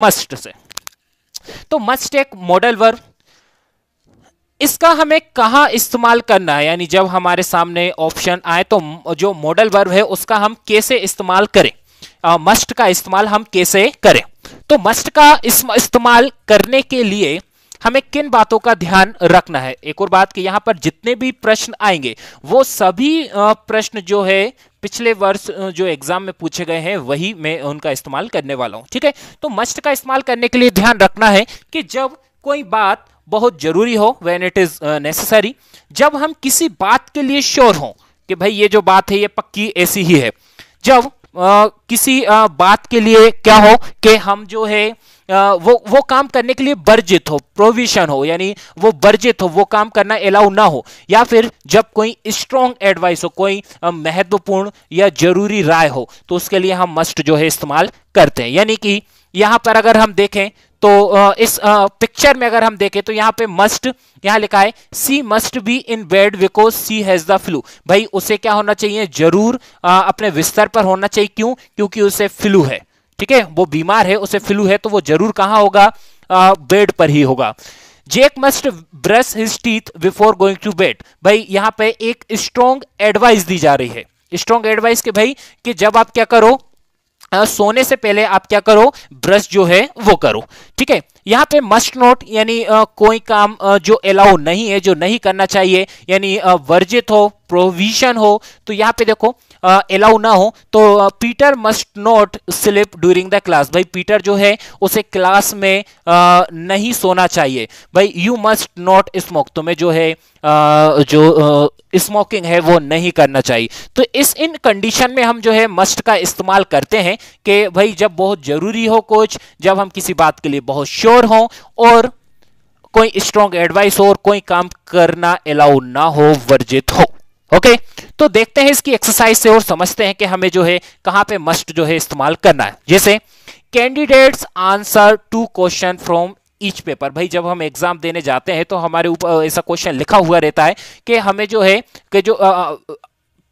Must say. तो must एक modal verb, इसका हमें कहां इस्तेमाल करना है, यानी जब हमारे सामने ऑप्शन आए तो जो मॉडल वर्ब है उसका हम कैसे इस्तेमाल करें, मस्ट का इस्तेमाल हम कैसे करें। तो मस्ट का इस्तेमाल करने के लिए हमें किन बातों का ध्यान रखना है। एक और बात कि यहां पर जितने भी प्रश्न आएंगे वो सभी प्रश्न जो है पिछले वर्ष जो एग्जाम में पूछे गए हैं वही मैं उनका इस्तेमाल करने वाला हूं। ठीक है, तो मस्ट का इस्तेमाल करने के लिए ध्यान रखना है कि जब कोई बात बहुत जरूरी हो, व्हेन इट इज नेसेसरी, जब हम किसी बात के लिए श्योर हो कि भाई ये जो बात है ये पक्की ऐसी ही है, जब किसी बात के लिए क्या हो कि हम जो है वो काम करने के लिए वर्जित हो, प्रोविजन हो, यानी वो वर्जित हो, वो काम करना अलाउ ना हो, या फिर जब कोई स्ट्रॉन्ग एडवाइस हो, कोई महत्वपूर्ण या जरूरी राय हो, तो उसके लिए हम मस्ट जो है इस्तेमाल करते हैं। यानी कि यहां पर अगर हम देखें तो इस पिक्चर में अगर हम देखें तो यहां पे मस्ट, यहां लिखा है she must be in bed because she has the flu. भाई उसे क्या होना चाहिए, जरूर अपने बिस्तर पर होना चाहिए। क्यों? क्योंकि उसे फ्लू है। ठीक है, वो बीमार है, उसे फ्लू है, तो वो जरूर कहां होगा, बेड पर ही होगा। Jake must brush his teeth before going to bed. भाई यहां पे एक स्ट्रॉन्ग एडवाइस दी जा रही है, स्ट्रॉन्ग एडवाइस के भाई कि जब आप क्या करो, सोने से पहले आप क्या करो, ब्रश जो है वो करो। ठीक है, यहां पे मस्ट नॉट यानी कोई काम जो अलाउ नहीं है, जो नहीं करना चाहिए, यानी वर्जित हो, प्रोविजन हो, तो यहां पे देखो अलाउ ना हो, तो Peter must not slip during the class. भाई पीटर जो है उसे क्लास में नहीं सोना चाहिए। भाई यू मस्ट नॉट स्मोक, तुम्हें जो है जो स्मोकिंग है वो नहीं करना चाहिए। तो इन कंडीशन में हम जो है मस्ट का इस्तेमाल करते हैं कि भाई जब बहुत जरूरी हो कुछ, जब हम किसी बात के लिए बहुत श्योर हो और कोई स्ट्रॉन्ग एडवाइस हो और कोई काम करना अलाउ ना हो, वर्जित हो। ओके, तो देखते हैं इसकी एक्सरसाइज से और समझते हैं कि हमें जो है कहां पे मस्ट जो है इस्तेमाल करना है। जैसे candidates answer 2 question from each paper. भाई जब हम एग्जाम देने जाते हैं तो हमारे ऊपर ऐसा क्वेश्चन लिखा हुआ रहता है कि हमें जो है कि जो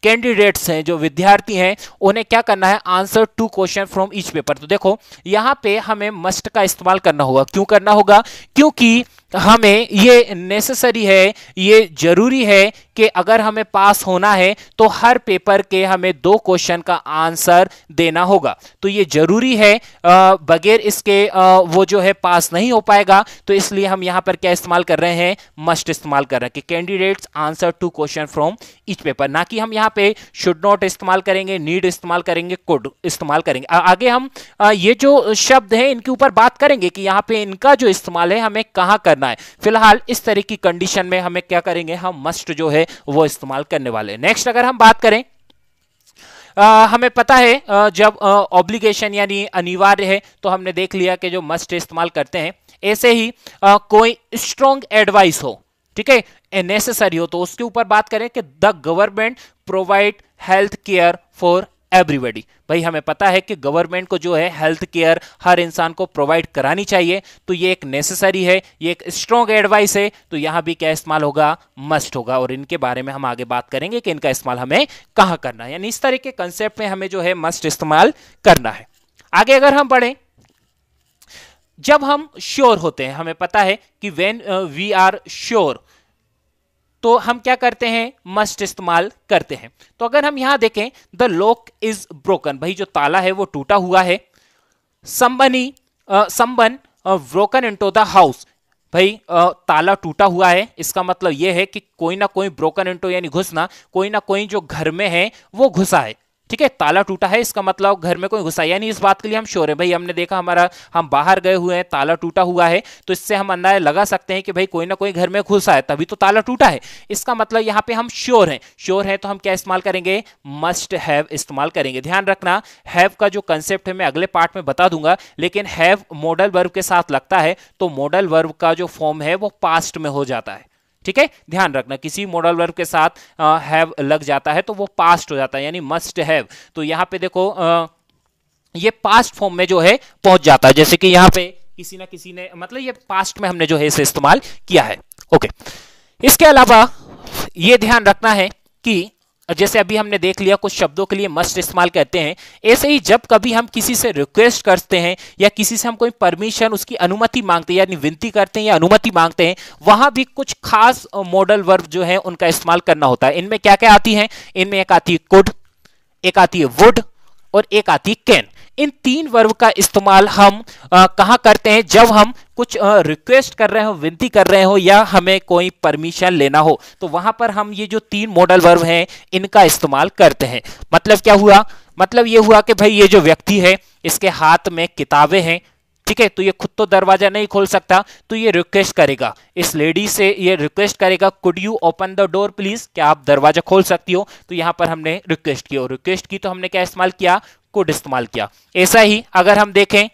कैंडिडेट्स हैं, जो विद्यार्थी हैं, उन्हें क्या करना है, answer 2 question from each paper. तो देखो यहां पे हमें मस्ट का इस्तेमाल करना होगा। क्यों करना होगा? क्योंकि हमें ये नेसेसरी है, ये जरूरी है कि अगर हमें पास होना है तो हर पेपर के हमें 2 क्वेश्चन का आंसर देना होगा। तो ये जरूरी है, बगैर इसके वो जो है पास नहीं हो पाएगा। तो इसलिए हम यहां पर क्या इस्तेमाल कर रहे हैं, मस्ट इस्तेमाल कर रहे हैं कि candidates answer 2 question from each paper. ना कि हम यहां पे शुड नॉट इस्तेमाल करेंगे, नीड इस्तेमाल करेंगे, कुड इस्तेमाल करेंगे। आगे हम ये जो शब्द है इनके ऊपर बात करेंगे कि यहां पे इनका जो इस्तेमाल है हमें कहां करना है। फिलहाल इस तरह की कंडीशन में हमें क्या करेंगे, हम मस्ट जो है वो इस्तेमाल करने वाले हैं। नेक्स्ट अगर हम बात करें, हमें पता है जब ऑब्लिगेशन यानी अनिवार्य है तो हमने देख लिया कि जो मस्ट इस्तेमाल करते हैं। ऐसे ही कोई स्ट्रॉन्ग एडवाइस हो, ठीक है, नेसेसरी हो, तो उसके ऊपर बात करें कि the government provide health care for everybody. भाई हमें पता है कि गवर्नमेंट को जो है हेल्थ केयर हर इंसान को प्रोवाइड करानी चाहिए, तो ये एक नेसेसरी है, ये एक स्ट्रॉन्ग एडवाइस है, तो यहां भी क्या इस्तेमाल होगा, मस्ट होगा। और इनके बारे में हम आगे बात करेंगे कि इनका इस्तेमाल हमें कहां करना है, यानी इस तरह के कंसेप्ट में हमें जो है मस्ट इस्तेमाल करना है। आगे अगर हम बढ़ें, जब हम श्योर होते हैं, हमें पता है कि व्हेन वी आर श्योर, तो हम क्या करते हैं, मस्ट इस्तेमाल करते हैं। तो अगर हम यहां देखें, द लॉक इज ब्रोकन, भाई जो ताला है वो टूटा हुआ है। Someone broken into the house, भाई ताला टूटा हुआ है, इसका मतलब यह है कि कोई ना कोई ब्रोकन इनटू यानी घुसना, कोई ना कोई जो घर में है वो घुसा है। ठीक है, ताला टूटा है, इसका मतलब घर में कोई घुसा है, यानी इस बात के लिए हम श्योर है। भाई हमने देखा हम बाहर गए हुए हैं, ताला टूटा हुआ है, तो इससे हम अंदाजा लगा सकते हैं कि भाई कोई ना कोई घर में घुसा है, तभी तो ताला टूटा है। इसका मतलब यहां पे हम श्योर हैं। श्योर है तो हम क्या इस्तेमाल करेंगे, मस्ट हैव इस्तेमाल करेंगे। ध्यान रखना, हैव का जो कंसेप्ट है मैं अगले पार्ट में बता दूंगा, लेकिन हैव मॉडल वर्ब के साथ लगता है तो मॉडल वर्ब का जो फॉर्म है वो पास्ट में हो जाता है। ठीक है, ध्यान रखना, किसी मॉडल वर्ब के साथ हैव लग जाता है तो वो पास्ट हो जाता है, यानी मस्ट हैव। तो यहां पे देखो ये पास्ट फॉर्म में जो है पहुंच जाता है, जैसे कि यहां पे किसी ना किसी ने, मतलब ये पास्ट में हमने जो है इसे इस्तेमाल किया है। ओके, इसके अलावा ये ध्यान रखना है कि जैसे अभी हमने देख लिया कुछ शब्दों के लिए मस्ट इस्तेमाल करते हैं, ऐसे ही जब कभी हम किसी से रिक्वेस्ट करते हैं या किसी से हम कोई परमिशन, उसकी अनुमति मांगते हैं यानी विनती करते हैं या अनुमति मांगते हैं, वहां भी कुछ खास मॉडल वर्ब जो है उनका इस्तेमाल करना होता है। इनमें क्या क्या आती है? इनमें एक आती है कुड, एक आती है वुड और एक आती है कैन। इन तीन वर्ब का इस्तेमाल हम कहां करते हैं? जब हम कुछ रिक्वेस्ट कर रहे हो, विनती कर रहे हो या हमें कोई परमिशन लेना हो, तो वहां पर हम ये जो तीन मॉडल वर्ब हैं इनका इस्तेमाल करते हैं। मतलब क्या हुआ? मतलब ये हुआ कि भाई ये जो व्यक्ति है इसके हाथ में किताबें हैं, ठीक है, तो ये खुद तो दरवाजा नहीं खोल सकता, तो ये रिक्वेस्ट करेगा, इस लेडी से ये रिक्वेस्ट करेगा, could you open the door please, क्या आप दरवाजा खोल सकती हो? तो यहां पर हमने रिक्वेस्ट की, और रिक्वेस्ट की तो हमने क्या इस्तेमाल किया? कुड इस्तेमाल किया। ऐसा ही अगर हम देखें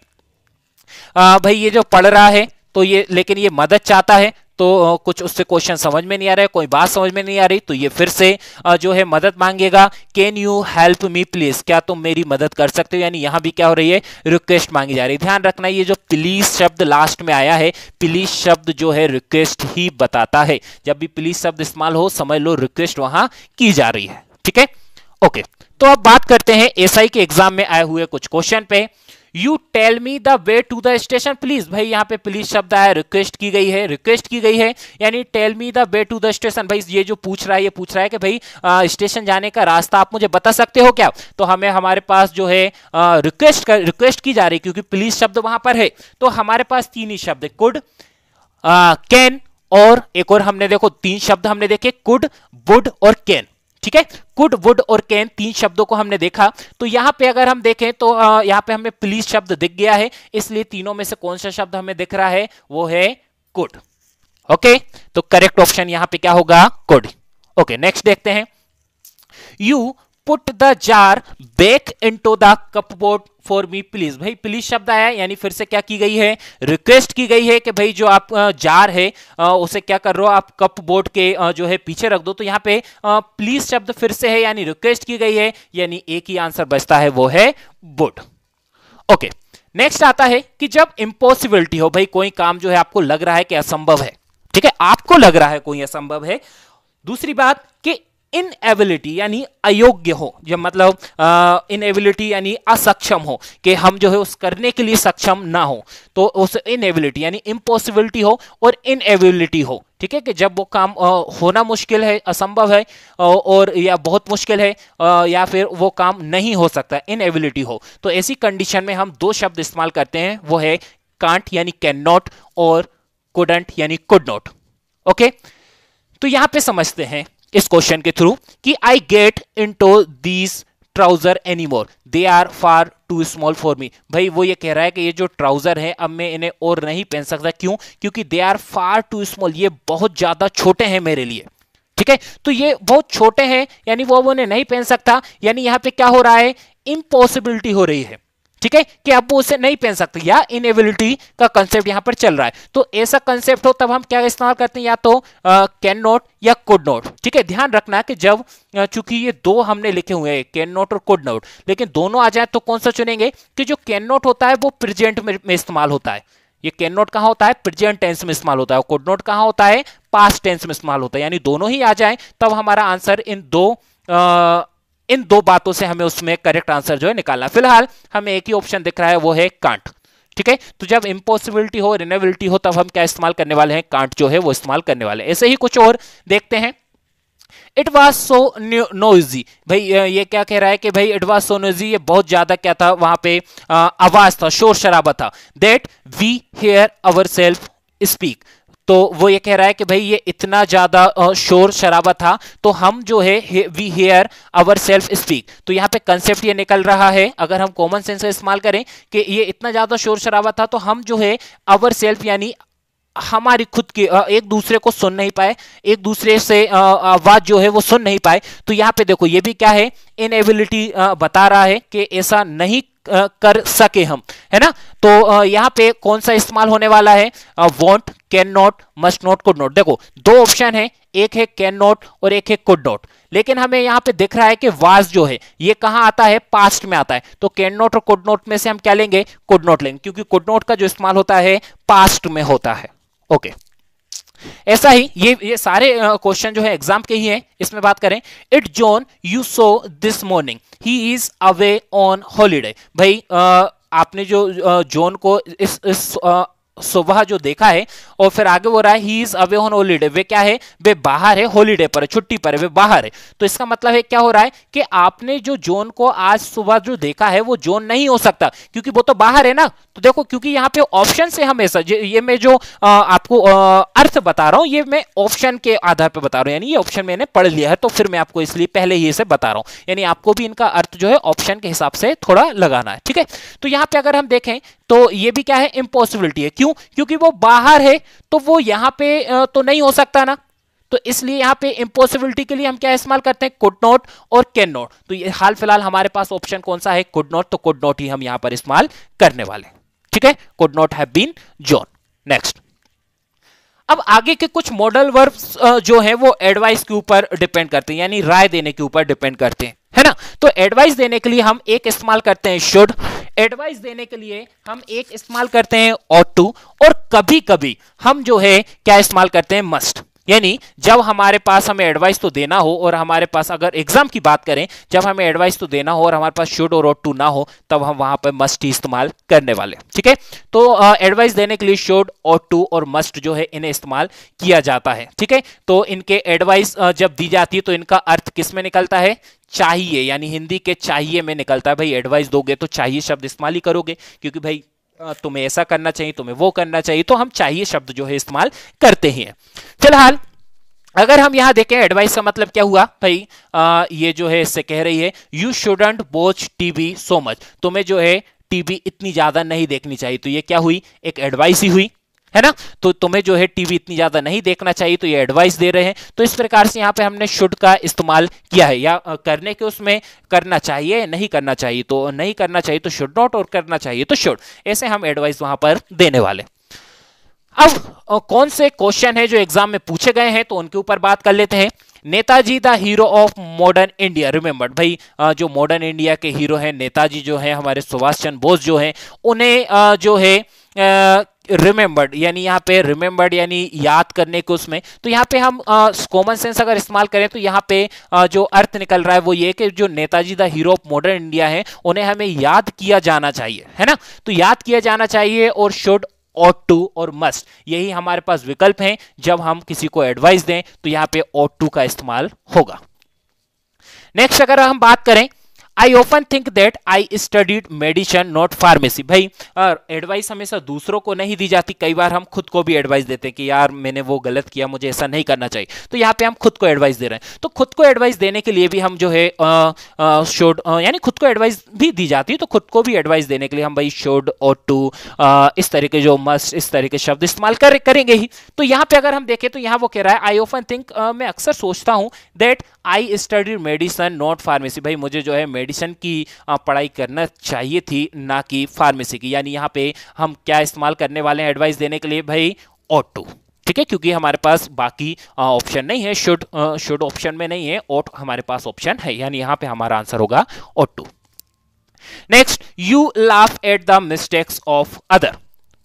भाई ये जो पढ़ रहा है तो ये, लेकिन ये मदद चाहता है, तो कुछ उससे क्वेश्चन समझ में नहीं आ रहा है, कोई बात समझ में नहीं आ रही, तो ये फिर से जो है मदद मांगेगा, can you help me please, क्या तुम मेरी मदद कर सकते हो? यानी यहां भी क्या हो रही है? रिक्वेस्ट मांगी जा रही है। ध्यान रखना ये जो प्लीज शब्द लास्ट में आया है, प्लीज शब्द जो है रिक्वेस्ट ही बताता है। जब भी प्लीज शब्द इस्तेमाल हो समझ लो रिक्वेस्ट वहां की जा रही है, ठीक है, ओके। तो अब बात करते हैं एसआई के एग्जाम में आए हुए कुछ क्वेश्चन पे। You tell me the way to the station please, भाई यहाँ पे प्लीज शब्द आया, रिक्वेस्ट की गई है, रिक्वेस्ट की गई है, यानी tell me the way to the station. भाई ये जो पूछ रहा है, ये पूछ रहा है कि भाई स्टेशन जाने का रास्ता आप मुझे बता सकते हो क्या? तो हमें हमारे पास जो है रिक्वेस्ट की जा रही है, क्योंकि प्लीज शब्द वहां पर है, तो हमारे पास तीन ही शब्द है, कुड, कैन और एक और हमने देखो तीन शब्द हमने देखे, कुड, वुड और कैन, ठीक है। कुड, वुड और कैन, तीन शब्दों को हमने देखा। तो यहां पे अगर हम देखें तो यहां पे हमें प्लीज शब्द दिख गया है, इसलिए तीनों में से कौन सा शब्द हमें दिख रहा है? वो है कुड, ओके। तो करेक्ट ऑप्शन यहां पे क्या होगा? Could, okay. नेक्स्ट देखते हैं, you put the jar back into the cupboard for me please. भाई प्लीज शब्द आया, यानी फिर से क्या की गई है? रिक्वेस्ट की गई है कि भाई जो आप जार है उसे क्या कर रहे हो? आप कप बोर्ड के जो है पीछे रख दो। तो यहाँ पे प्लीज शब्द फिर से है, यानी रिक्वेस्ट की गई है, यानी एक ही आंसर बचता है, वो है वुड, ओके। नेक्स्ट आता है कि जब इम्पॉसिबिलिटी हो, भाई कोई काम जो है आपको लग रहा है कि असंभव है, ठीक है, आपको लग रहा है कोई असंभव है। दूसरी बात कि इनएबिलिटी यानी अयोग्य हो, जब मतलब इनएबिलिटी यानी असक्षम हो, कि हम जो है उस करने के लिए सक्षम ना हो, तो उस इनएबिलिटी यानी इम्पॉसिबिलिटी हो और इनएबिलिटी हो, ठीक है, कि जब वो काम होना मुश्किल है, असंभव है, और या बहुत मुश्किल है, या फिर वो काम नहीं हो सकता, इनएबिलिटी हो, तो ऐसी कंडीशन में हम दो शब्द इस्तेमाल करते हैं, वो है कांट यानी कैन नॉट और कुडंट यानी कुड नॉट, ओके। तो यहां पे समझते हैं इस क्वेश्चन के थ्रू कि I get into these trouser anymore, they are far too small for me. भाई वो ये कह रहा है कि ये जो ट्राउजर है अब मैं इन्हें और नहीं पहन सकता, क्यों? क्योंकि they are far too small, ये बहुत ज्यादा छोटे हैं मेरे लिए, ठीक है। तो ये बहुत छोटे हैं, यानी वो उन्हें नहीं पहन सकता, यानी यहां पे क्या हो रहा है? इम्पॉसिबिलिटी हो रही है, ठीक है, कि अब वो उसे नहीं पहन सकते, या इनएबिलिटी का कंसेप्ट यहां पर चल रहा है। तो ऐसा कंसेप्ट हो तब हम क्या इस्तेमाल करते हैं? या तो कैन नॉट या कुड नॉट, ठीक है। ध्यान रखना कि जब चूंकि ये दो हमने लिखे हुए हैं, कैन नॉट और कुड नॉट, लेकिन दोनों आ जाए तो कौन सा चुनेंगे? कि जो कैन नॉट होता है वो प्रेजेंट में इस्तेमाल होता है, ये कैन नॉट कहां होता है? प्रेजेंट टेंस में इस्तेमाल होता है, और कुड नॉट कहां होता है? पास्ट टेंस में इस्तेमाल होता है, यानी दोनों ही आ जाए तब हमारा आंसर इन दो बातों से हमें उसमें करेक्ट आंसर जो है निकालना। फिलहाल हमें एक ही ऑप्शन दिख रहा है, वो है कांट, ठीक है। तो जब इम्पॉसिबिलिटी हो, इनएबिलिटी हो, तब हम क्या इस्तेमाल करने वाले हैं? कांट जो है वो इस्तेमाल करने वाले हैं। ऐसे ही कुछ और देखते हैं, इट वॉज सो नोइजी। भाई ये क्या कह रहा है कि भाई इट वॉज सो नोइजी, ये बहुत ज्यादा क्या था वहां पे? आवाज था, शोर शराबा था, that we hear our self speak. तो वो ये कह रहा है कि भाई ये इतना ज्यादा शोर शराबा था, तो हम जो है we hear our self speak. तो यहाँ पे कंसेप्ट ये निकल रहा है, अगर हम कॉमन सेंस का इस्तेमाल करें कि ये इतना ज्यादा शोर शराबा था, तो हम जो है अवर सेल्फ यानी हमारी खुद की एक दूसरे को सुन नहीं पाए, एक दूसरे से आवाज जो है वो सुन नहीं पाए। तो यहाँ पे देखो ये भी क्या है? इनएबिलिटी बता रहा है कि ऐसा नहीं कर सके हम, है ना। तो यहाँ पे कौन सा इस्तेमाल होने वाला है? Want, can not, must not, could not. देखो दो ऑप्शन है, एक है कैन नॉट और एक है कुड नॉट, लेकिन हमें यहाँ पे दिख रहा है कि वाज जो है ये कहां आता है? पास्ट में आता है। तो कैन नॉट और कुड नॉट में से हम क्या लेंगे? कुड नॉट लेंगे, क्योंकि कुड नॉट का जो इस्तेमाल होता है पास्ट में होता है, ओके। ऐसा ही ये सारे क्वेश्चन जो है एग्जाम के ही हैं। इसमें बात करें, it John you so this morning he is away on holiday. भाई आपने जो जॉन को इस सुबह जो देखा है, और फिर आगे वो रहा है he is away on holiday, वे क्या है, वे बाहर है, हॉलीडे पर है, छुट्टी पर है, वे बाहर है। तो इसका मतलब है क्या हो रहा है कि आपने जो जॉन को आज सुबह जो देखा है वो जॉन नहीं हो सकता, क्योंकि वो तो बाहर है ना। तो देखो, क्योंकि यहाँ पे ऑप्शन से हमेशा ये मैं जो आपको अर्थ बता रहा हूं, ये मैं ऑप्शन के आधार पर बता रहा हूं, यानी ये ऑप्शन मैंने पढ़ लिया है, तो फिर मैं आपको इसलिए पहले ही इसे बता रहा हूं, यानी आपको भी इनका अर्थ जो है ऑप्शन के हिसाब से थोड़ा लगाना है, ठीक है। तो यहाँ पे अगर हम देखें तो ये भी क्या है, इम्पॉसिबिलिटी है। क्यों? क्योंकि वो बाहर है, तो वो यहां पे तो नहीं हो सकता ना, तो इसलिए यहां पे इम्पॉसिबिलिटी के लिए हम क्या इस्तेमाल करते हैं, कुड नॉट और कैन नॉट। तो ये हाल फिलहाल हमारे पास ऑप्शन कौन सा है, कुड नॉट, तो कुड नॉट ही हम यहां पर इस्तेमाल करने वाले, ठीक है, could not have been John. Next, अब आगे के कुछ मॉडल वर्ब्स जो है वो एडवाइस के ऊपर डिपेंड करते हैं, यानी राय देने के ऊपर डिपेंड करते हैं, है ना। तो एडवाइस देने के लिए हम एक इस्तेमाल करते हैं शुड, एडवाइस देने के लिए हम एक इस्तेमाल करते हैं ought to, और कभी कभी हम जो है क्या इस्तेमाल करते हैं, मस्ट। यानी जब हमारे पास हमें एडवाइस तो देना हो, और हमारे पास अगर एग्जाम की बात करें, जब हमें एडवाइस तो देना हो और हमारे पास शुड और ought to ना हो, तब हम वहां पर मस्ट ही इस्तेमाल करने वाले, ठीक है। तो एडवाइस देने के लिए शुड, ought to और मस्ट जो है इन्हें इस्तेमाल किया जाता है, ठीक है। तो इनके एडवाइस जब दी जाती है तो इनका अर्थ किस में निकलता है, चाहिए, यानी हिंदी के चाहिए में निकलता है। भाई एडवाइस दोगे तो चाहिए शब्द इस्तेमाल ही करोगे, क्योंकि भाई तुम्हें ऐसा करना चाहिए, तुम्हें वो करना चाहिए, तो हम चाहिए शब्द जो है इस्तेमाल करते ही हैं। फिलहाल अगर हम यहां देखें, एडवाइस का मतलब क्या हुआ भाई, ये जो है इससे कह रही है you shouldn't watch TV so much, तुम्हें जो है टीवी इतनी ज्यादा नहीं देखनी चाहिए। तो ये क्या हुई, एक एडवाइस ही हुई, है ना। तो तुम्हें जो है टीवी इतनी ज्यादा नहीं देखना चाहिए, तो ये एडवाइस दे रहे हैं। तो इस प्रकार से यहाँ पे हमने शुड का इस्तेमाल किया है, या करने के उसमें करना चाहिए, नहीं करना चाहिए तो नहीं करना चाहिए तो शुड नॉट, और करना चाहिए तो शुड, ऐसे हम एडवाइस वहां पर देने वाले। अब कौन से क्वेश्चन है जो एग्जाम में पूछे गए हैं, तो उनके ऊपर बात कर लेते हैं। Netaji the hero of modern India, remembered. भाई जो मॉडर्न इंडिया के हीरो हैं नेताजी जो है, हमारे सुभाष चंद्र बोस जो हैं, उन्हें जो है रिमेंबर्ड, यानी यहाँ पे रिमेंबर्ड यानी याद करने को उसमें, तो यहाँ पे हम कॉमन सेंस अगर इस्तेमाल करें तो यहाँ पे जो अर्थ निकल रहा है वो ये कि जो Netaji the hero of modern India है, उन्हें हमें याद किया जाना चाहिए, है ना। तो याद किया जाना चाहिए, और शुड, ought to और must, यही हमारे पास विकल्प हैं। जब हम किसी को एडवाइस दें तो यहां पे ought to का इस्तेमाल होगा। नेक्स्ट अगर हम बात करें, I often think that I studied medicine not pharmacy. भाई एडवाइस हमेशा दूसरों को नहीं दी जाती, कई बार हम खुद को भी एडवाइस देते हैं कि यार मैंने वो गलत किया, मुझे ऐसा नहीं करना चाहिए। तो यहाँ पे हम खुद को एडवाइस दे रहे हैं, तो खुद को एडवाइस देने के लिए भी हम जो है शुड, यानी खुद को एडवाइस भी दी जाती है, तो खुद को भी एडवाइस देने के लिए हम भाई शुड, ought to, इस तरीके जो मस्ट, इस तरीके शब्द इस्तेमाल करेंगे ही। तो यहाँ पे अगर हम देखें तो यहाँ वो कह रहा है आई ऑफन थिंक, मैं अक्सर सोचता हूँ, that I studied medicine not pharmacy. भाई मुझे जो है मेडिसिन की पढ़ाई करना चाहिए थी, ना कि फार्मेसी की। यानी यहाँ पे हम क्या इस्तेमाल करने वाले हैं एडवाइस देने के लिए, भाई ought to, ठीक है, क्योंकि हमारे पास बाकी ऑप्शन नहीं है, शुड ऑप्शन में नहीं है, ought हमारे पास ऑप्शन है, यानी यहाँ पे हमारा आंसर होगा ought to। Next, you laugh at the mistakes of other.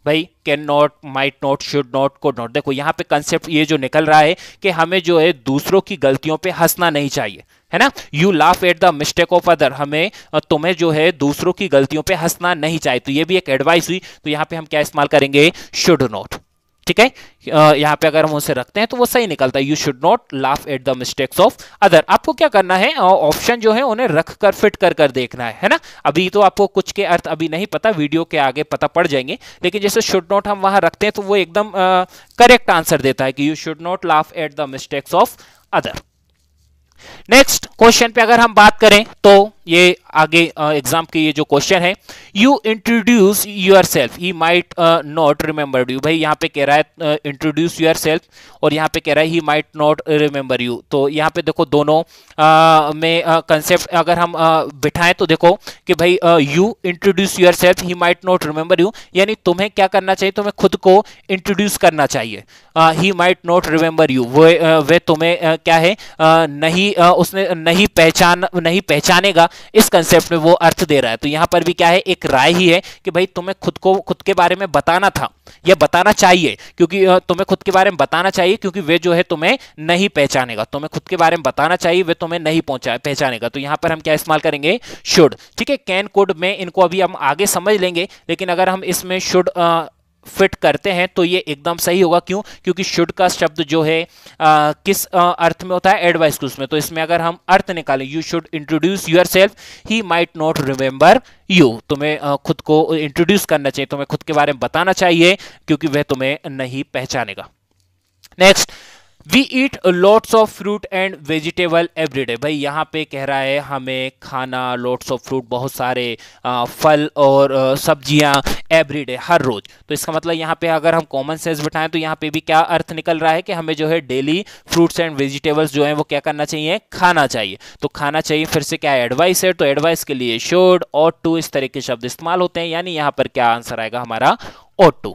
भाई can not, might not, should not, could not. देखो यहाँ पे कंसेप्ट ये जो निकल रहा है कि हमें जो है दूसरों की गलतियों पे हंसना नहीं चाहिए, है ना। You laugh at the mistake of other, हमें तुम्हें जो है दूसरों की गलतियों पे हंसना नहीं चाहिए। तो ये भी एक एडवाइस हुई, तो यहाँ पे हम क्या इस्तेमाल करेंगे, शुड नॉट, ठीक है। यहाँ पे अगर हम उसे रखते हैं तो वो सही निकलता है, you should not laugh at the mistakes of other. आपको क्या करना है, ऑप्शन जो है उन्हें रख कर फिट कर देखना है ना। अभी तो आपको कुछ के अर्थ अभी नहीं पता, वीडियो के आगे पता पड़ जाएंगे, लेकिन जैसे शुड नॉट हम वहां रखते हैं तो वो एकदम करेक्ट आंसर देता है कि you should not laugh at the mistakes of other. Next question पे अगर हम बात करें तो ये आगे एग्जाम के ये जो क्वेश्चन है, you introduce your self, he might not remember you. भाई यहाँ पे कह रहा है इंट्रोड्यूस यूर सेल्फ, और यहाँ पे कह रहा है ही माइट नॉट रिमेंबर यू। तो यहाँ पे देखो दोनों में कंसेप्ट अगर हम बिठाएं तो देखो कि भाई you introduce your self, he might not remember you, यानी तुम्हें क्या करना चाहिए, तुम्हें खुद को इंट्रोड्यूस करना चाहिए। He might not remember you, वे तुम्हें क्या है नहीं उसने नहीं पहचानेगा, इस कंसेप्ट में वो अर्थ दे रहा है। तो यहां पर भी क्या है, एक राय ही है कि भाई तुम्हें खुद के बारे में बताना था या बताना चाहिए, क्योंकि तुम्हें खुद के बारे में बताना चाहिए, क्योंकि वे जो है तुम्हें नहीं पहचानेगा। तुम्हें खुद के बारे में बताना चाहिए, वे तुम्हें नहीं पहचानेगा। तो यहां पर हम क्या इस्तेमाल करेंगे, शुड। ठीक है, कैन कुड में इनको अभी हम आगे समझ लेंगे, लेकिन अगर हम इसमें शुड फिट करते हैं तो ये एकदम सही होगा। क्यों? क्योंकि शुड का शब्द जो है किस अर्थ में होता है, एडवाइस क्लूज में। तो इसमें अगर हम अर्थ निकालें, you should introduce your self, he might not remember you, तुम्हें खुद को इंट्रोड्यूस करना चाहिए, तुम्हें खुद के बारे में बताना चाहिए, क्योंकि वह तुम्हें नहीं पहचानेगा। Next, we eat lots of fruit and vegetable every day. भाई यहाँ पे कह रहा है हमें खाना लॉट्स ऑफ फ्रूट, बहुत सारे फल और सब्जियां एवरीडे, हर रोज। तो इसका मतलब यहाँ पे अगर हम कॉमन सेंस बिठाएं तो यहाँ पे भी क्या अर्थ निकल रहा है कि हमें जो है डेली फ्रूट्स एंड वेजिटेबल्स जो है वो क्या करना चाहिए, खाना चाहिए। तो खाना चाहिए फिर से क्या एडवाइस है, तो एडवाइस के लिए शुड, ought to इस तरह के शब्द इस्तेमाल होते हैं, यानी यहाँ पर क्या आंसर आएगा हमारा, ought to।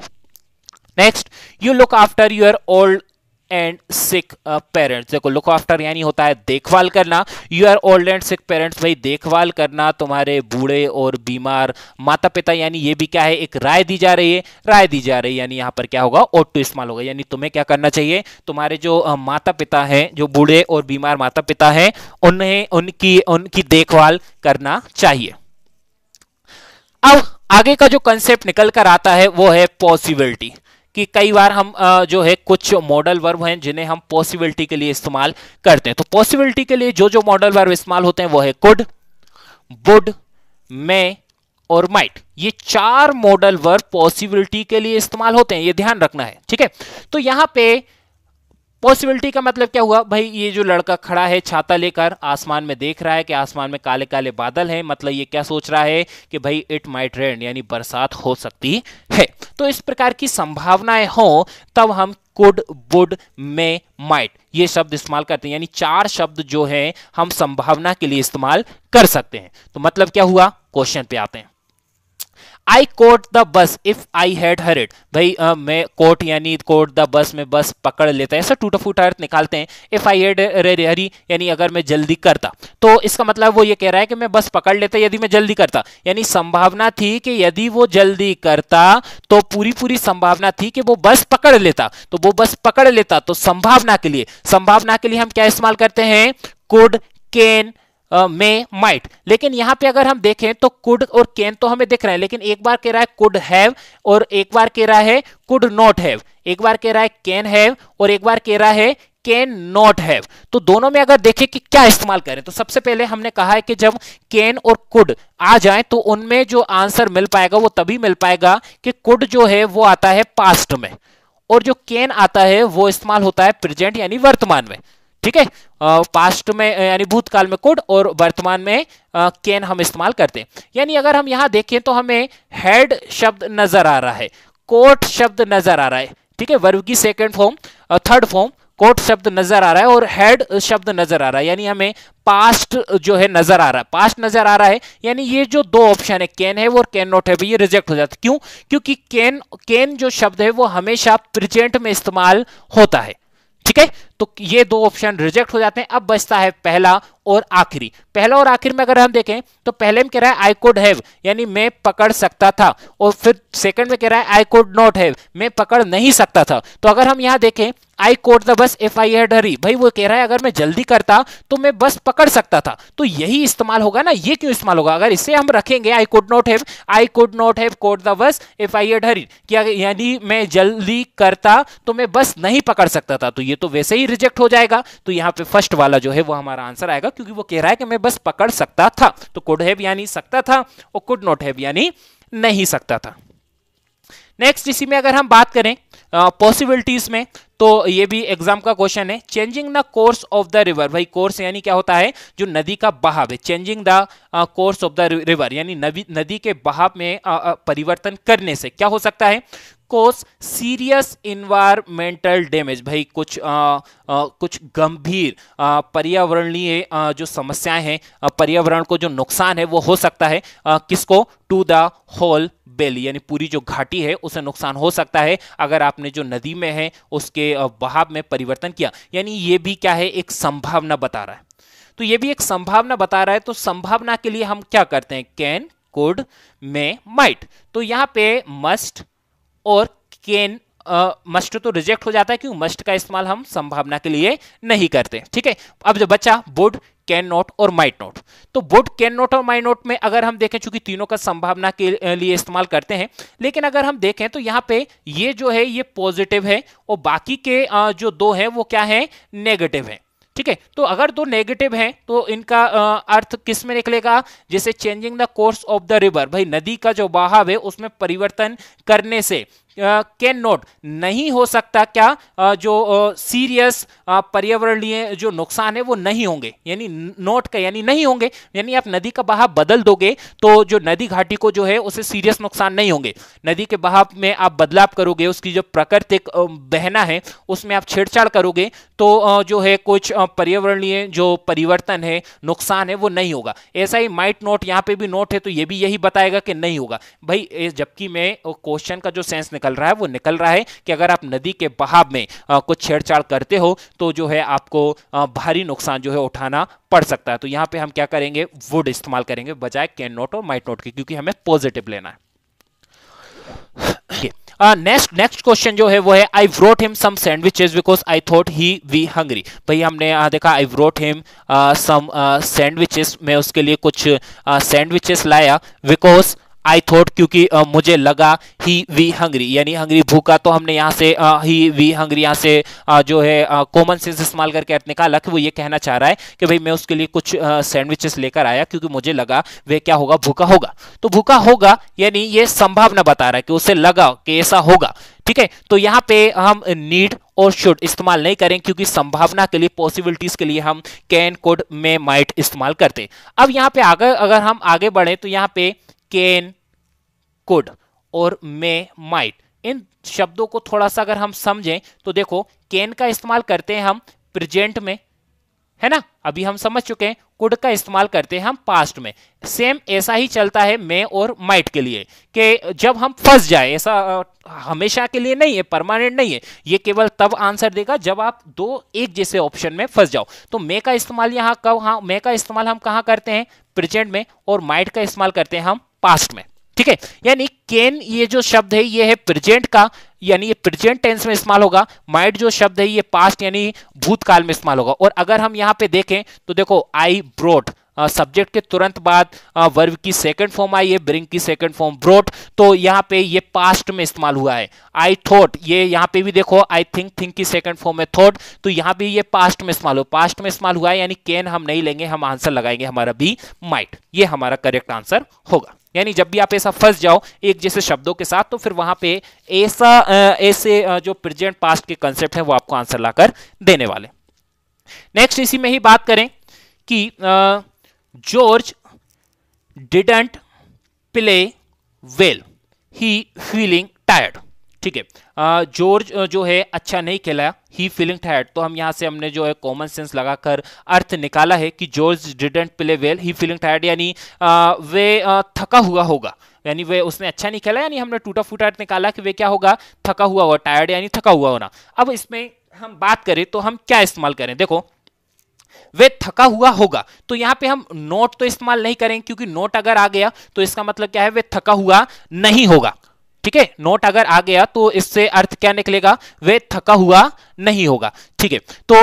Next, you look after your old and sick parents. देखो लुक आफ्टर यानी होता है देखभाल करना, your old and sick parents, भाई देखभाल करना तुम्हारे बूढ़े और बीमार माता पिता, यानी ये भी क्या है, एक राय दी जा रही है, यानी यहां पर क्या होगा, ought to इस्तेमाल होगा। यानी तुम्हें क्या करना चाहिए, तुम्हारे जो माता पिता हैं, जो बूढ़े और बीमार माता पिता हैं, उन्हें उनकी देखभाल करना चाहिए। अब आगे का जो कंसेप्ट निकल कर आता है वो है पॉसिबिलिटी, कि कई बार हम जो है कुछ मॉडल वर्ब हैं जिन्हें हम पॉसिबिलिटी के लिए इस्तेमाल करते हैं। तो पॉसिबिलिटी के लिए जो जो मॉडल वर्ब इस्तेमाल होते हैं वो है कुड, वुड, मे और माइट। ये 4 मॉडल वर्ब पॉसिबिलिटी के लिए इस्तेमाल होते हैं, ये ध्यान रखना है। ठीक है, तो यहां पे पॉसिबिलिटी का मतलब क्या हुआ, भाई ये जो लड़का खड़ा है छाता लेकर, आसमान में देख रहा है कि आसमान में काले काले बादल हैं, मतलब ये क्या सोच रहा है कि भाई इट माइट रेन, यानी बरसात हो सकती है। तो इस प्रकार की संभावनाएं हो तब हम कुड, वुड, मे, माइट ये शब्द इस्तेमाल करते हैं, यानी 4 शब्द जो है हम संभावना के लिए इस्तेमाल कर सकते हैं। तो मतलब क्या हुआ, क्वेश्चन पे आते हैं। आई caught the bus if I had horrid, भाई मैं कोट यानी कोट द बस में बस पकड़ लेता है, ऐसा टूटा फूटा अर्थ निकालते हैं। इफ आई हैड हरी यानी अगर मैं जल्दी करता, तो इसका मतलब वो ये कह रहा है कि मैं बस पकड़ लेता यदि मैं जल्दी करता, यानी संभावना थी कि यदि वो जल्दी करता तो पूरी संभावना थी कि वो बस पकड़ लेता, तो वो बस पकड़ लेता। तो संभावना के लिए हम क्या इस्तेमाल करते हैं, कुड, कैन, में, माइट। लेकिन यहां पे अगर हम देखें तो कुड और कैन तो हमें दिख रहा है, लेकिन एक बार कह रहा है कुड हैव और एक बार कह रहा है कुड नॉट हैव, एक बार कह रहा है कैन हैव और एक बार कह रहा है कैन नॉट हैव। तो दोनों में अगर देखें कि क्या इस्तेमाल करें, तो सबसे पहले हमने कहा है कि जब कैन और कुड आ जाए तो उनमें जो आंसर मिल पाएगा वो तभी मिल पाएगा कि कुड जो है वो आता है पास्ट में और जो कैन आता है वो इस्तेमाल होता है प्रेजेंट यानी वर्तमान में। ठीक है, पास्ट में यानी भूतकाल में कुड और वर्तमान में कैन हम इस्तेमाल करते हैं। यानी अगर हम यहां देखें तो हमें हैड शब्द नजर आ रहा है, कोट शब्द नजर आ रहा है। ठीक है, वर्ब की सेकंड फॉर्म, थर्ड फॉर्म, कोट शब्द नजर आ रहा है और हैड शब्द नजर आ रहा है, यानी हमें पास्ट जो है नजर आ रहा है, पास्ट नजर आ रहा है। यानी ये जो 2 ऑप्शन है कैन है और कैन नॉट है, ये रिजेक्ट हो जाता है। क्यों? क्योंकि कैन जो शब्द है वो हमेशा प्रेजेंट में इस्तेमाल होता है। ठीक है, तो ये 2 ऑप्शन रिजेक्ट हो जाते हैं। अब बचता है पहला और आखिरी। पहला और आखिर में अगर हम देखें तो पहले में कह रहा है आई कुड हैव, यानी मैं पकड़ सकता था, और फिर सेकंड में कह रहा है आई कुड नॉट हैव, मैं पकड़ नहीं सकता था। तो अगर हम यहां देखें I caught the bus if I had hurry, भाई वो कह रहा है अगर मैं जल्दी करता तो मैं बस पकड़ सकता था, तो यही इस्तेमाल होगा ना। ये क्यों इस्तेमाल होगा, अगर इसे हम रखेंगे I could not have caught the bus if I had hurry, यानी मैं जल्दी करता तो मैं बस नहीं पकड़ सकता था, तो ये तो वैसे ही रिजेक्ट हो जाएगा। तो यहां पे फर्स्ट वाला जो है वो हमारा आंसर आएगा, क्योंकि वो कह रहा है कि मैं बस पकड़ सकता था। तो कुड हैव यानी सकता था और कुड नॉट हैव यानी नहीं सकता था। नेक्स्ट, इसी में अगर हम बात करें पॉसिबिलिटीज में, तो ये भी एग्जाम का क्वेश्चन है। Changing the course of the river, भाई कोर्स यानी क्या होता है, जो नदी का बहाव है। Changing the course of the river यानी नदी के बहाव में परिवर्तन करने से क्या हो सकता है, कोस सीरियस इन्वायरमेंटल डैमेज, भाई कुछ गंभीर पर्यावरणीय जो समस्याएं हैं, पर्यावरण को जो नुकसान है वो हो सकता है, किसको, टू द होल वैली, यानी पूरी जो घाटी है उसे नुकसान हो सकता है अगर आपने जो नदी में है उसके बहाव में परिवर्तन किया। यानी ये भी क्या है, एक संभावना बता रहा है। तो ये भी एक संभावना बता रहा है। तो संभावना के लिए हम क्या करते हैं, कैन, कुड, मे, माइट। तो यहां पे मस्ट और कैन, मस्ट तो रिजेक्ट हो जाता है क्योंकि मस्ट का इस्तेमाल हम संभावना के लिए नहीं करते। ठीक है, अब जो बचा वुड, कैन नॉट और माइट नॉट। तो वुड, कैन नॉट और माइट नॉट में अगर हम देखें, चूंकि तीनों का संभावना के लिए इस्तेमाल करते हैं, लेकिन अगर हम देखें तो यहां पे ये जो है ये पॉजिटिव है और बाकी के जो दो है वो क्या है, नेगेटिव है। ठीक है, तो अगर दो नेगेटिव हैं तो इनका अर्थ किस में निकलेगा, जैसे changing the course of the river, भाई नदी का जो बहाव है उसमें परिवर्तन करने से कैन नॉट नहीं हो सकता, क्या जो सीरियस पर्यावरणीय जो नुकसान है वो नहीं होंगे, यानी नोट का यानी नहीं होंगे, यानी आप नदी का बहाव बदल दोगे तो जो नदी घाटी को जो है उसे सीरियस नुकसान नहीं होंगे। नदी के बहाव में आप बदलाव करोगे, उसकी जो प्राकृतिक बहना है उसमें आप छेड़छाड़ करोगे तो जो है कुछ पर्यावरणीय जो परिवर्तन है, नुकसान है वो नहीं होगा। ऐसा ही माइट नोट, यहाँ पे भी नोट है तो ये भी यही बताएगा कि नहीं होगा भाई, जबकि मैं क्वेश्चन का जो सेंस निकल रहा है वो निकल रहा है कि अगर आप नदी के बहाव में कुछ छेड़छाड़ करते हो तो जो है आपको भारी नुकसान जो है उठाना पड़ सकता है। तो यहां पे हम क्या करेंगे, वुड इस्तेमाल करेंगे बजाय कैन नॉट और माइट नॉट के, क्योंकि हमें पॉजिटिव लेना है। नेक्स्ट क्वेश्चन जो है वो है, I wrote him some sandwiches because I thought he we hungry. भाई हमने यहाँ देखा आई व्रोट हिम सम सैंडविचेस, मैं उसके लिए कुछ सैंडविचेस लाया, बिकॉज आई थॉट क्योंकि मुझे लगा, ही वी हंग्री यानी हंग्री भूखा, तो हमने यहाँ से ही वी हंग्री यहाँ से जो है कॉमन सेंस इस्तेमाल करके अर्थ निकाला कि वो ये कहना चाह रहा है कि भाई मैं उसके लिए कुछ सैंडविचेस लेकर आया क्योंकि मुझे लगा वे क्या होगा, भूखा होगा। तो भूखा होगा यानी ये संभावना बता रहा है कि उसे लगा कि ऐसा होगा। ठीक है, तो यहाँ पे हम नीड और शुड इस्तेमाल नहीं करें क्योंकि संभावना के लिए, पॉसिबिलिटीज के लिए हम कैन, कुड, मे, माइट इस्तेमाल करते। अब यहाँ पे अगर हम आगे बढ़े तो यहाँ पे कैन, कुड और मे, माइट, इन शब्दों को थोड़ा सा अगर हम समझें तो देखो, कैन का इस्तेमाल करते हैं हम प्रेजेंट में, है ना, अभी हम समझ चुके हैं। कुड का इस्तेमाल करते हैं हम पास्ट में। सेम ऐसा ही चलता है मे और माइट के लिए कि जब हम फंस जाए, ऐसा हमेशा के लिए नहीं है, परमानेंट नहीं है, ये केवल तब आंसर देगा जब आप दो एक जैसे ऑप्शन में फंस जाओ। तो मे का इस्तेमाल यहाँ कब, हाँ मे का इस्तेमाल हम कहाँ करते हैं, प्रेजेंट में, और माइट का इस्तेमाल करते हैं हम पास्ट में। ठीक है, यानी कैन ये जो शब्द है ये है प्रेजेंट का, यानी ये प्रेजेंट टेंस में इस्तेमाल होगा। माइट जो शब्द है ये पास्ट यानी भूतकाल में इस्तेमाल होगा। और अगर हम यहां पे देखें तो देखो, आई ब्रोट, सब्जेक्ट के तुरंत बाद वर्ब की सेकंड फॉर्म आई है, ब्रिंग की सेकंड फॉर्म ब्रोट, तो यहाँ पे ये पास्ट में इस्तेमाल हुआ है। आई थॉट, ये यहाँ पे भी देखो आई थिंक की सेकंड फॉर्म है थॉट, तो यहाँ पे ये पास्ट में इस्तेमाल हो, पास्ट में इस्तेमाल हुआ है, यानी कैन हम नहीं लेंगे, हम आंसर लगाएंगे हमारा बी माइट, ये हमारा करेक्ट आंसर होगा। यानी जब भी आप ऐसा फंस जाओ एक जैसे शब्दों के साथ तो फिर वहां पे ऐसे जो प्रेजेंट पास्ट के कंसेप्ट है वो आपको आंसर लाकर देने वाले। नेक्स्ट इसी में ही बात करें कि George didn't play well, he feeling tired. ठीक है, जॉर्ज जो है अच्छा नहीं खेला, ही फीलिंग टायर्ड, तो हम यहाँ से हमने जो है कॉमन सेंस लगाकर अर्थ निकाला है कि George didn't play well, he feeling tired, यानी वे थका हुआ होगा, यानी वे उसने अच्छा नहीं खेला, यानी हमने टूटा फूटा अर्थ निकाला कि वे क्या होगा, थका हुआ होगा, टायर्ड यानी थका हुआ होना। अब इसमें हम बात करें तो हम क्या इस्तेमाल करें, देखो वे थका हुआ होगा, तो यहां पे हम नोट तो इस्तेमाल नहीं करेंगे क्योंकि नोट अगर आ गया तो इसका मतलब क्या है, वे थका हुआ नहीं होगा। ठीक है, नोट अगर आ गया तो इससे अर्थ क्या निकलेगा, वे थका हुआ नहीं होगा। ठीक है, तो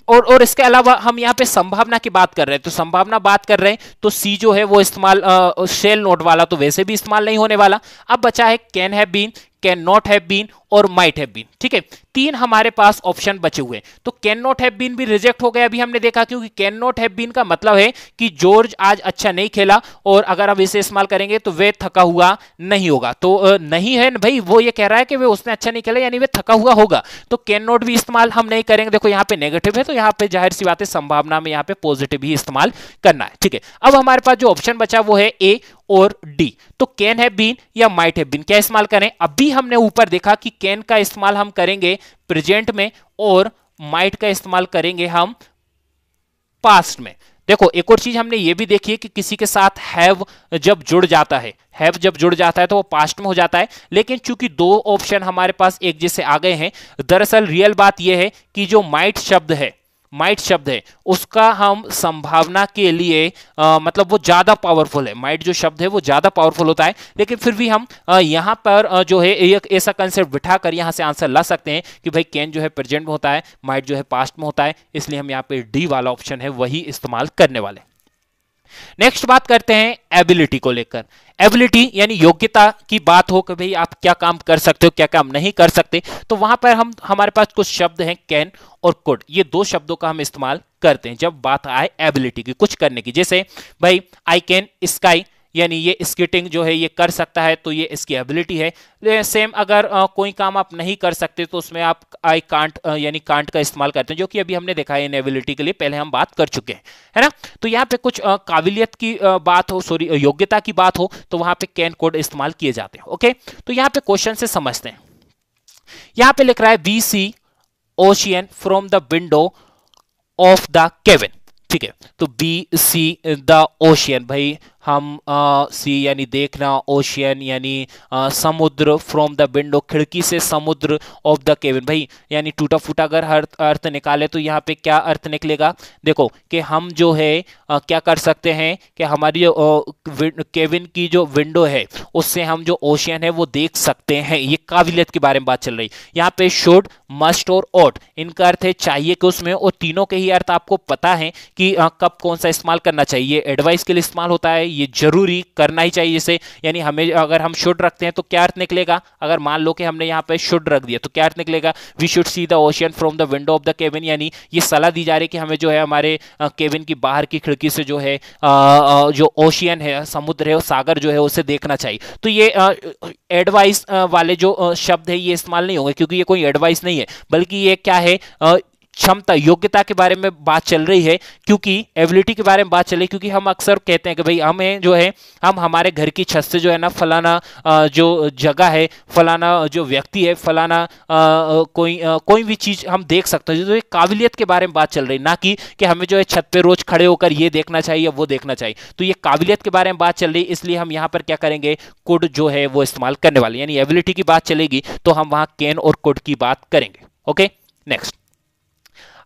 और इसके अलावा हम यहाँ पे संभावना की बात कर रहे हैं, तो संभावना बात कर रहे हैं तो सी जो है वो इस्तेमाल शेल नोट वाला तो वैसे भी इस्तेमाल नहीं होने वाला। अब बचा है can have been, can not have been और माइट हैव बीन। ठीक है, तीन हमारे पास ऑप्शन बचे हुए, तो कैन नॉट हैव बीन भी रिजेक्ट हो गया अभी हमने देखा, क्योंकि कैन नॉट हैव बीन का मतलब है कि जॉर्ज आज अच्छा नहीं खेला, और अगर अब इसे इस्तेमाल करेंगे तो वे थका हुआ नहीं होगा, तो नहीं है भाई, वो ये कह रहा है कि वे उसने अच्छा नहीं खेला यानी वे थका हुआ होगा, तो कैन नॉट भी इस्तेमाल हम नहीं करेंगे। देखो यहाँ पे नेगेटिव है तो यहाँ पे जाहिर सी बात है संभावना में यहाँ पे पॉजिटिव ही इस्तेमाल करना है। ठीक है, अब हमारे पास जो ऑप्शन बचा वो है ए और डी, तो कैन हैव बीन या माइट हैव बीन क्या इस्तेमाल करें, अभी हमने ऊपर देखा कि कैन का इस्तेमाल हम करेंगे प्रेजेंट में और माइट का इस्तेमाल करेंगे हम पास्ट में। देखो एक और चीज हमने ये भी देखी है कि किसी के साथ हैव जब जुड़ जाता है, हैव जब जुड़ जाता है तो वो पास्ट में हो जाता है, लेकिन चूंकि दो ऑप्शन हमारे पास एक जैसे आ गए हैं, दरअसल रियल बात यह है कि जो माइट शब्द है माइट शब्द है उसका हम संभावना के लिए मतलब वो ज्यादा पावरफुल है, माइट जो शब्द है वो ज्यादा पावरफुल होता है, लेकिन फिर भी हम यहाँ पर जो है एक ऐसा कंसेप्ट बिठाकर यहाँ से आंसर ला सकते हैं कि भाई कैन जो है प्रेजेंट में होता है, माइट जो है पास्ट में होता है, इसलिए हम यहाँ पे डी वाला ऑप्शन है वही इस्तेमाल करने वाले। नेक्स्ट बात करते हैं एबिलिटी को लेकर। एबिलिटी यानी योग्यता की बात हो कि भाई आप क्या काम कर सकते हो, क्या काम नहीं कर सकते, तो वहां पर हमारे पास कुछ शब्द हैं कैन और कुड, ये दो शब्दों का हम इस्तेमाल करते हैं जब बात आए एबिलिटी की, कुछ करने की। जैसे भाई आई कैन स्काई, यानी ये स्केटिंग जो है ये कर सकता है, तो ये इसकी एबिलिटी है। सेम अगर कोई काम आप नहीं कर सकते तो उसमें आप आई कांट यानी कांट का इस्तेमाल करते हैं, जो कि अभी हमने देखा है इन एबिलिटी के लिए पहले हम बात कर चुके हैं, है ना। तो यहाँ पे कुछ काबिलियत की बात हो, सॉरी योग्यता की बात हो, तो वहां पे कैन कोड इस्तेमाल किए जाते हैं। ओके, तो यहाँ पे क्वेश्चन से समझते हैं। यहाँ पे लिख रहा है we see ocean from the window of the cabin, ठीक है। तो बी सी द ओशियन, भाई हम सी यानी देखना, ओशियन यानी समुद्र, फ्रॉम द विंडो खिड़की से, समुद्र, ऑफ द केबिन भाई यानी टूटा फूटा अगर हर अर्थ निकाले तो यहाँ पे क्या अर्थ निकलेगा, देखो कि हम जो है क्या कर सकते हैं कि हमारी केबिन की जो विंडो है उससे हम जो ओशियन है वो देख सकते हैं। ये काबिलियत के बारे में बात चल रही। यहाँ पे शुड, मस्ट और ought इनका अर्थ है चाहिए कि उसमें, और तीनों के ही अर्थ आपको पता है कि कब कौन सा इस्तेमाल करना चाहिए। एडवाइस के लिए इस्तेमाल होता है, ये जरूरी करना ही चाहिए जैसे, यानी हमें अगर हम शुड रखते हैं तो क्या अर्थ निकलेगा, अगर मान लो कि हमने यहाँ पे शुड रख दिया तो क्या अर्थ निकलेगा, we should see the ocean from the window of the cabin, यानी ये सलाह दी जा रही है कि हमें जो है हमारे केबिन की बाहर की खिड़की से जो है जो ओशियन है, समुद्र है, सागर जो है उसे देखना चाहिए। तो ये एडवाइस वाले जो शब्द है ये इस्तेमाल नहीं होंगे, क्योंकि ये कोई एडवाइस नहीं है, बल्कि ये क्या है क्षमता, योग्यता के बारे में बात चल रही है, क्योंकि एबिलिटी के बारे में बात चल रही है। क्योंकि हम अक्सर कहते हैं कि भाई हमें जो है हम हमारे घर की छत से जो है ना फलाना जो जगह है, फलाना जो व्यक्ति है, फलाना कोई भी चीज हम देख सकते हैं। तो ये काबिलियत के बारे में बात चल रही है, ना कि हमें जो है छत पे रोज खड़े होकर ये देखना चाहिए वो देखना चाहिए। तो ये काबिलियत के बारे में बात चल रही है, इसलिए हम यहाँ पर क्या करेंगे, कुड जो है वो इस्तेमाल करने वाले, यानी एबिलिटी की बात चलेगी तो हम वहां कैन और कुड की बात करेंगे। ओके, नेक्स्ट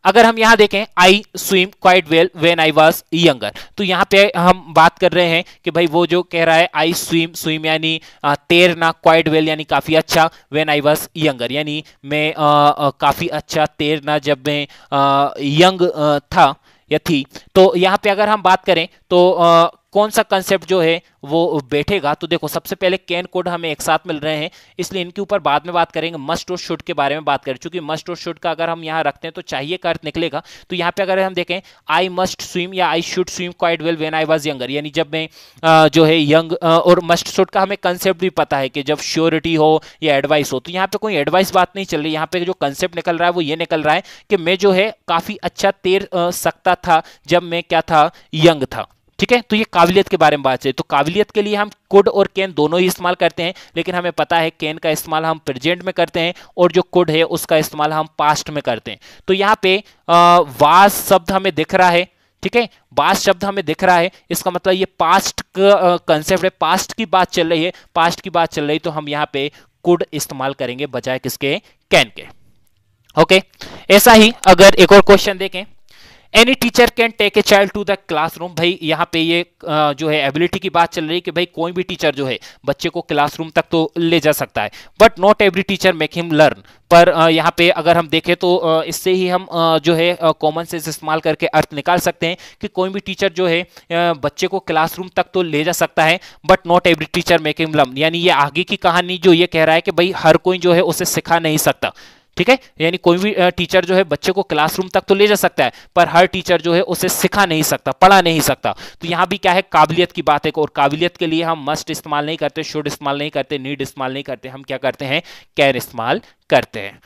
अगर हम यहां देखें I swim quite well when I was younger, तो यहां पे हम बात कर रहे हैं कि भाई वो जो कह रहा है आई स्विम, स्विम यानी तैरना, क्वाइट वेल यानी काफी अच्छा, व्हेन आई वाज यंगर यानी मैं काफी अच्छा तैरना जब मैं यंग था या थी। तो यहाँ पे अगर हम बात करें तो कौन सा कंसेप्ट जो है वो बैठेगा, तो देखो सबसे पहले कैन कोड हमें एक साथ मिल रहे हैं, इसलिए इनके ऊपर बाद में बात करेंगे। मस्ट और शुड के बारे में बात करें, क्योंकि मस्ट और शुड का अगर हम यहाँ रखते हैं तो चाहिए का अर्थ निकलेगा। तो यहाँ पे अगर हम देखें आई मस्ट स्विम या I should swim quite well when I was younger, यानी जब मैं जो है यंग, और मस्ट शुड का हमें कंसेप्ट भी पता है कि जब श्योरिटी हो या एडवाइस हो, तो यहाँ पे कोई एडवाइस बात नहीं चल रही। यहाँ पे जो कंसेप्ट निकल रहा है वो ये निकल रहा है कि मैं जो है काफी अच्छा तैर सकता था जब मैं क्या था, यंग था। ठीक है, तो ये काबिलियत के बारे में बात है। तो काबिलियत के लिए हम कुड और कैन दोनों ही इस्तेमाल करते हैं, लेकिन हमें पता है कैन का इस्तेमाल हम प्रेजेंट में करते हैं और जो कुड है उसका इस्तेमाल हम पास्ट में करते हैं। तो यहाँ पे वाज शब्द हमें दिख रहा है, ठीक है, वाज शब्द हमें दिख रहा है, इसका मतलब ये पास्ट का कंसेप्ट है, पास्ट की बात चल रही है, पास्ट की बात चल रही, तो हम यहाँ पे कुड इस्तेमाल करेंगे बजाय किसके, कैन के। ओके, ऐसा ही अगर एक और क्वेश्चन देखें, any teacher can take a child to the classroom, भाई यहाँ पे ये जो है एबिलिटी की बात चल रही है कि भाई कोई भी टीचर जो है बच्चे को क्लासरूम तक तो ले जा सकता है, but not every teacher make him learn. पर यहाँ पे अगर हम देखें तो इससे ही हम जो है कॉमन सेंस इस्तेमाल करके अर्थ निकाल सकते हैं कि कोई भी टीचर जो है बच्चे को क्लासरूम तक तो ले जा सकता है, but not every teacher make him learn, यानी ये आगे की कहानी जो ये कह रहा है कि भाई हर कोई जो है उसे सिखा नहीं सकता। ठीक है, यानी कोई भी टीचर जो है बच्चे को क्लासरूम तक तो ले जा सकता है, पर हर टीचर जो है उसे सिखा नहीं सकता, पढ़ा नहीं सकता। तो यहाँ भी क्या है, काबिलियत की बात है, और काबिलियत के लिए हम मस्ट इस्तेमाल नहीं करते, शुड इस्तेमाल नहीं करते, नीड इस्तेमाल नहीं करते, हम क्या करते हैं, कैन इस्तेमाल करते हैं।